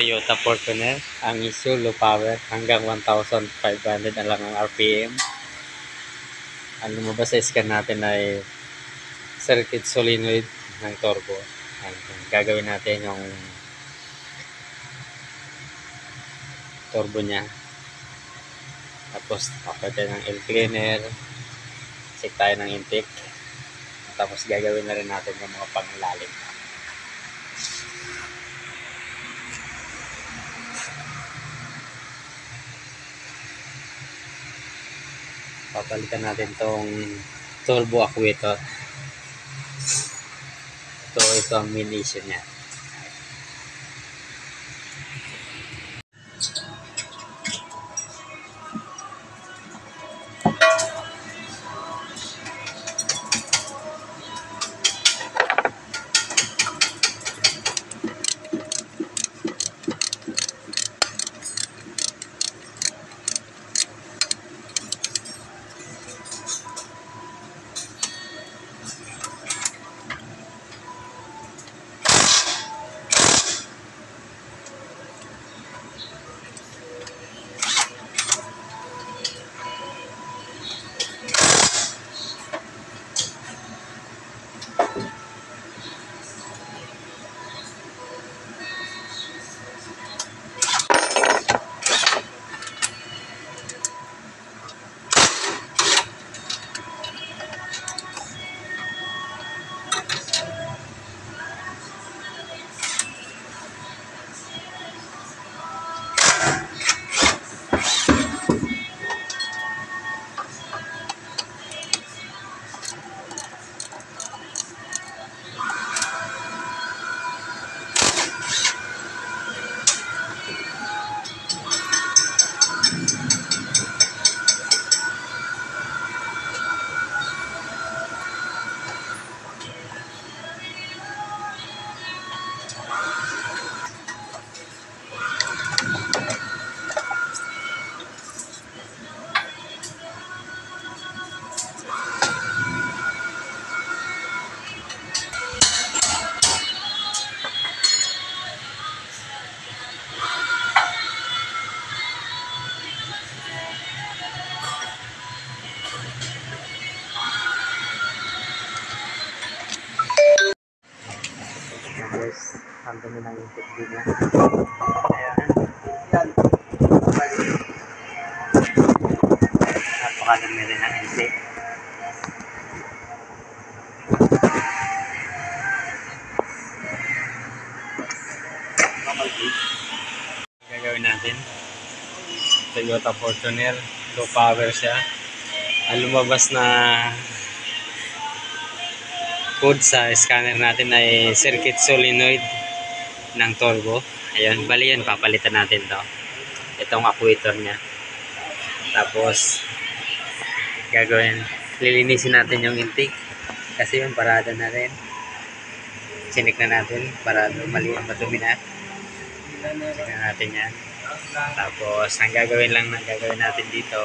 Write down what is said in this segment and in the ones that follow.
Toyota Fortuner. Ang issue, low power hanggang 1,500 na lang ang RPM. Ang lumabas sa scan natin ay circuit solenoid ng turbo. Gagawin natin yung turbo niya. Tapos papatay ng air cleaner, check tayo ng intake. Tapos gagawin na rin natin yung mga pangilalim. Papalitan natin tong turbo actuator. Ito ang main issue niya. Guys, nandun na yung intake din niya. Ayan. Napakadami rin ang intake. Gagawin natin Toyota Fortuner, low power siya. Ang lumabas na code sa scanner natin ay circuit solenoid ng turbo. Ayun, bali yan, papalitan natin to. Itong actuator niya. Tapos gagawin, lilinisin natin yung intake kasi yung parada na rin. Sinik na natin para madumi na. Check na natin yan. Tapos ang gagawin natin dito,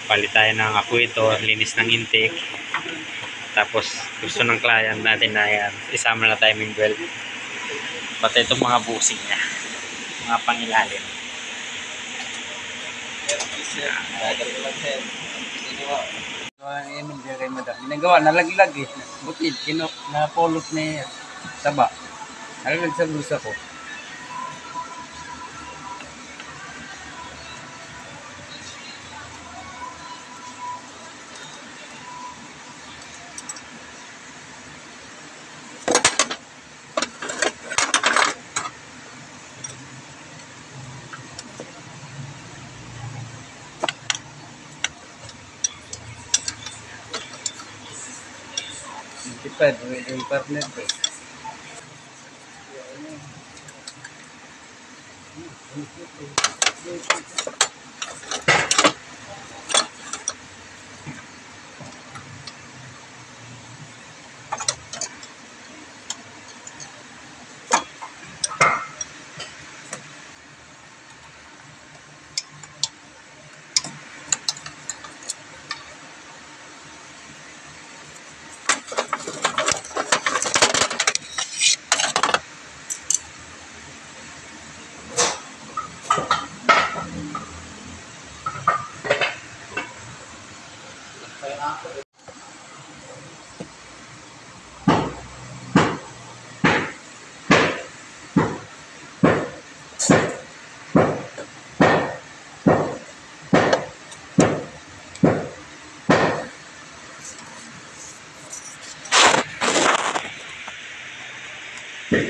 palit tayo ng actuator, linis ng intake. Tapos gusto ng client natin na yan, isama na timing belt. Pati itong mga busing niya, mga pangilalim. Ginagawa, nalaglag eh. Butid, napulot na taba. Nalaglag sa bulsa ko. Depende, yung partner ko. Ang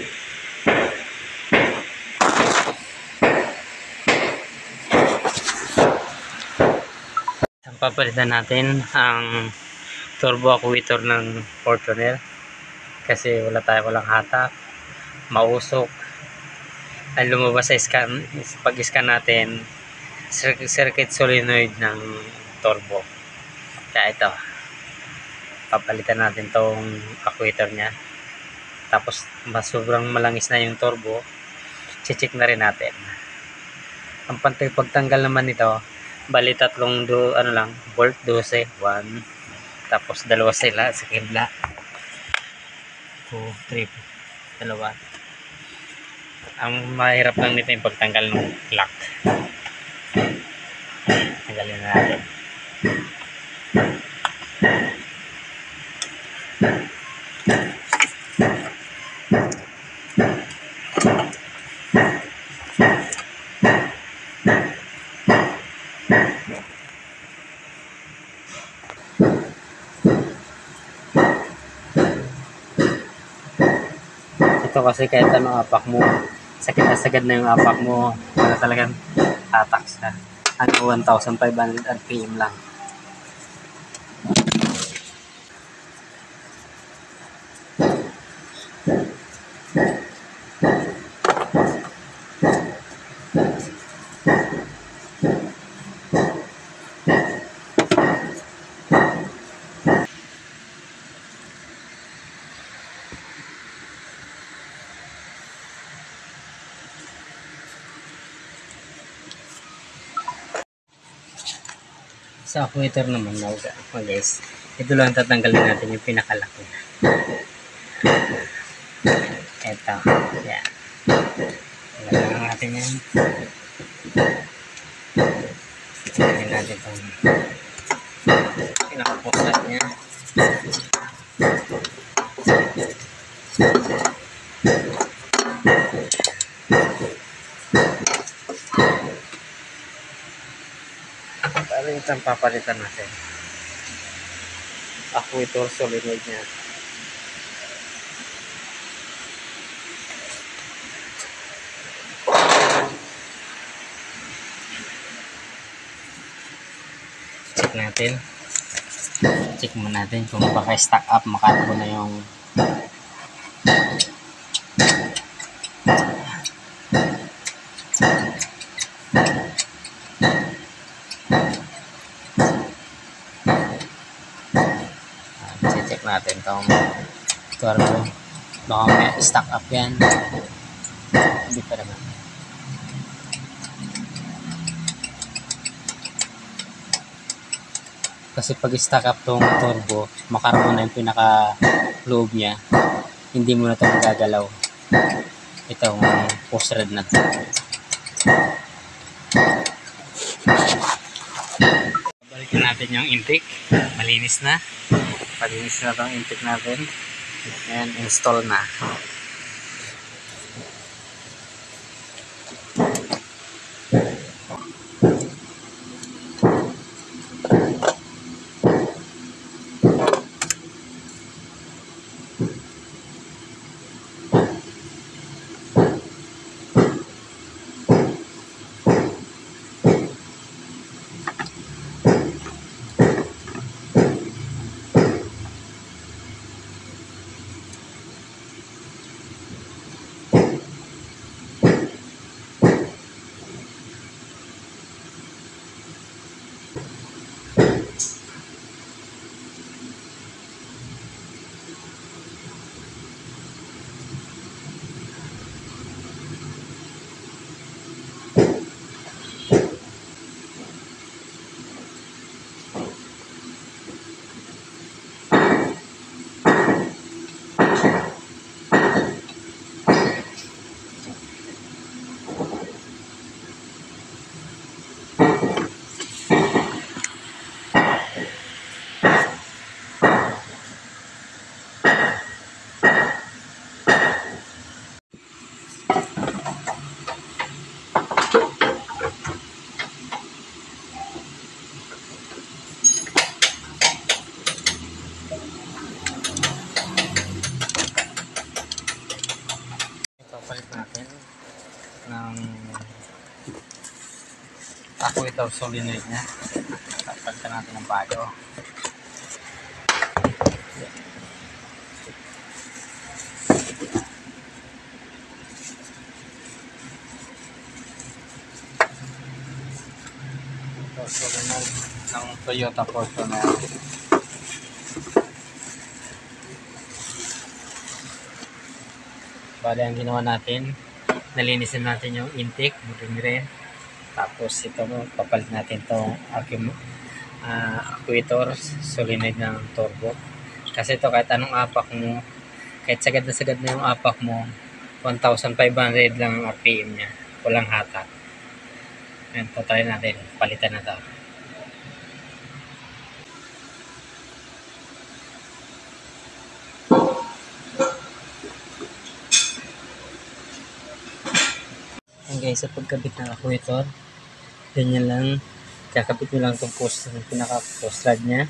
papalitan natin ang turbo actuator ng Fortuner kasi walang hatak, mausok. Ang lumabas sa scan, pag-scan natin, circuit solenoid ng turbo. Kaya ito, papalitan natin tong actuator nya. Tapos mas sobrang malangis na yung turbo, check na rin natin. Ang pagtanggal naman nito, bali tatlong bolt 12, 1, tapos dalawa sila sa kibla, 2, 3, dalawa. Ang mahirap lang nito yung pagtanggal ng lock. Tanggalin na natin. Ito kasi kahit anong apak mo, sakit na sagad na yung apak mo, wala talagang tatak siya. Hanggang 1,500 RPM lang. Sa actuator naman guys, ito lang tatanggalin natin yung pinakalaki. Ito, yan. Tanggalin natin yan. Tanggalin natin itong pinakapusat niya. Para itong papalitan natin. Actuator solenoid niya. Check muna natin kung baka stack up, makatago na yung check natin itong turbo, baka may stack up yan. Hindi pa naman. Kasi pag stack up tong turbo, makaroon na yung pinaka loob niya, hindi mo na ito magagalaw. Itong post thread na ito. Balikan natin yung intake. Malinis na. Palinis na itong intake natin. And install na. Ako ito solenoid niya. Palitan natin ng bago. Ito solenoid ng Toyota Fortuner. Bale, ang ginawa natin, nalinisin natin yung intake, buting rin. Tapos ito, papalit natin itong actuator, solenoid ng turbo. Kasi ito, kahit anong apak mo, kahit sagad na yung apak mo, 1,500 lang ang RPM niya. Walang hatak. Ayan, try natin. Palitan na ito. Guys, sa pagkabit ng actuator, ganyan lang, kakabit nyo lang itong post, yung pinaka-post rod nya.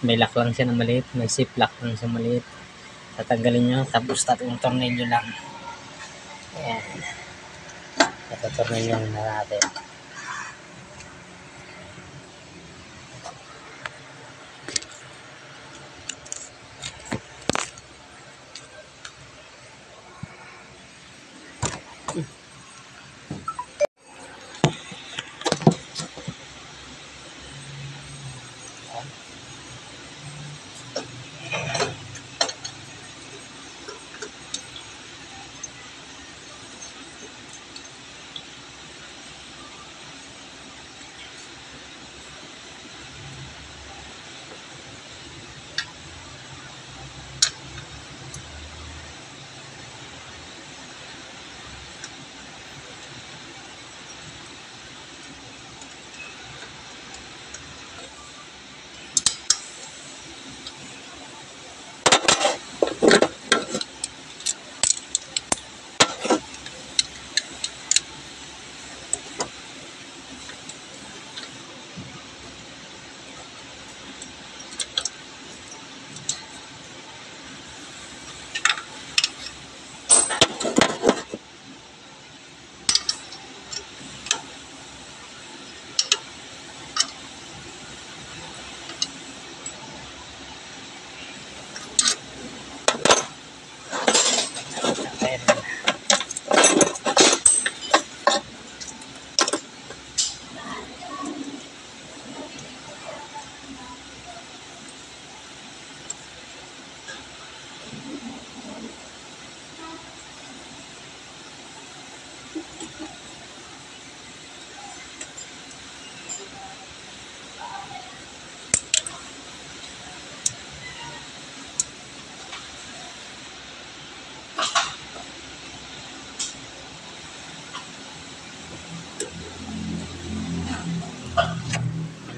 May lock lang siya na maliit, may zip lock lang siya maliit. Tatanggalin nyo, tapos tatlong tornilyo lang. Ayan. Tatornilyo na natin.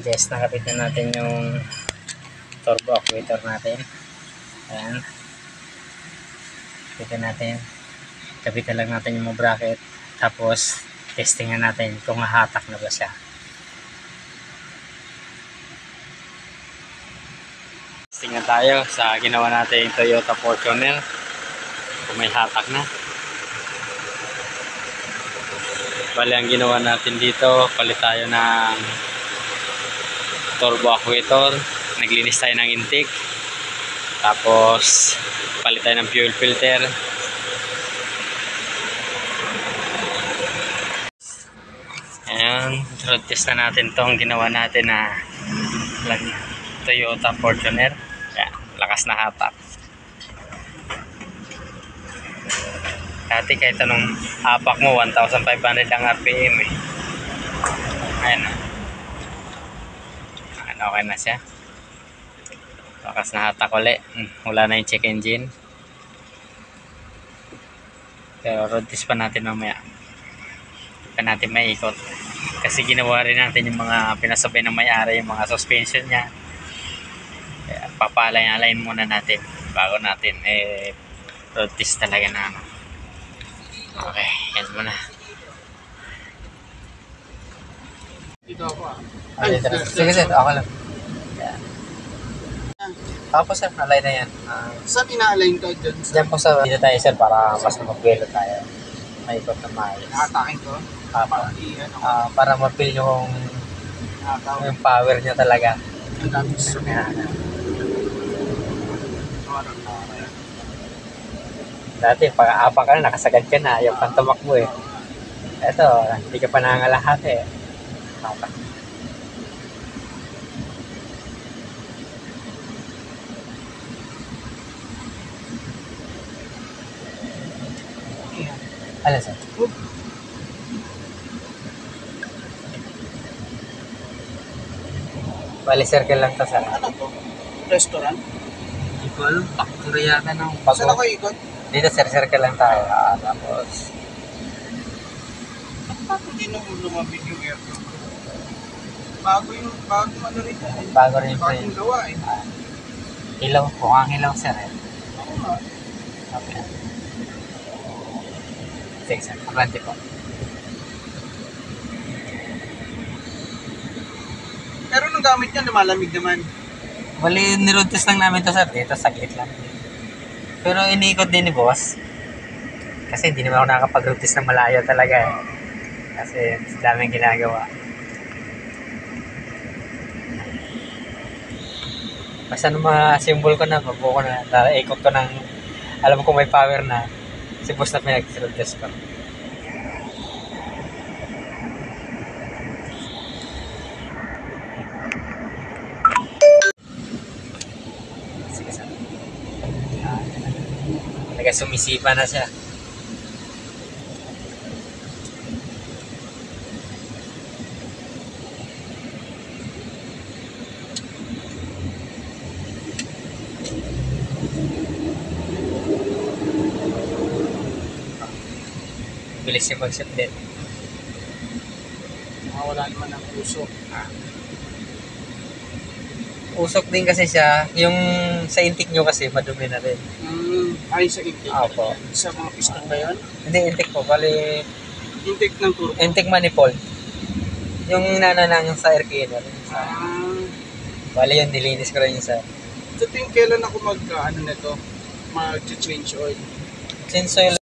Yes, nakapit na natin yung turbo actuator natin. Ayan. Kapitan natin. Kapitan lang natin yung mga bracket. Tapos, testingan natin kung hahatak na ba siya. Testingan tayo sa ginawa natin yung Toyota Fortuner. Kung may hatak na. Bali, ang ginawa natin dito, palit tayo ng turbo actuator, naglinis tayo ng intake, tapos palit tayo ng fuel filter. Ayan, road test na natin tong ginawa natin na Toyota Fortuner. Ayan, lakas na hatak. Dati kahit anong hapak mo, 1,500 ang RPM eh. Ayan na. Okay na siya. Lakas na hatak ulit. Wala na yung check engine. Pero road test pa natin mamaya. Hindi pa natin maikot. Kasi ginawa rin natin yung mga pinasabay ng may-ari, yung mga suspension niya. Kaya papalay-alayin muna natin bago natin road test talaga na ano. Okay, yan muna. Dito ako Sige sir, ako lang. Yan. Tapos sir, alay na yan. Saan ina-align ka dyan? Diyan po sa dito tayo sir para mas magwelo tayo. Maikot na maayos. Nakatakin ko? Apa. i-ano. Para ma-feel yung power niya talaga. Ang tapos. Ayan. Dati, pag-aapa ka na, nakasagad ka na, ayaw kang tumakbo eh. Eto, hindi ka pa nangangalahat eh. Okay. Alam sir? Bali, circle lang to sir. Ano to? Restaurant? Hindi ko alam, factory yata ng Saan ako ikot? Dito sir, circle lang tayo. Tapos, Bakit hindi na lumabig yung aircon ko? Bagong ano rin yan eh. bago rin yung Bagong frame. gawa eh. Ilaw, mukhang ilaw sir eh. Ako nga. Okay. Sige sir, abante po. Pero nung gamit niya, lumalamig naman. Bali, niroad test lang namin to sir. Dito, saglit lang. Pero iniikot din ni boss. Kasi hindi naman ako nakakapag-road test ng malayo talaga eh. Kasi daming ginagawa. Basta nung ma-symbol ko na, mabuo ko na, ikot ko ng, alam ko may power na, si boss na pinag-road test ko. Sige sir. Talaga sumisipa na siya. Bilis yung mag-ship din. Wala naman ang puso. Usok din kasi siya. Yung sa intake nyo kasi madumi na rin. Ay, sa intake. Opo. Sa mga piston ba yun? Hindi intake po. Bali, Intake ng turbo. intake manifold. Yung nananang sa air cleaner. Bali yun, nilinis ko rin yung sa Sa tingin kailan ako mag-ano nito? Mag-change oil. change oil.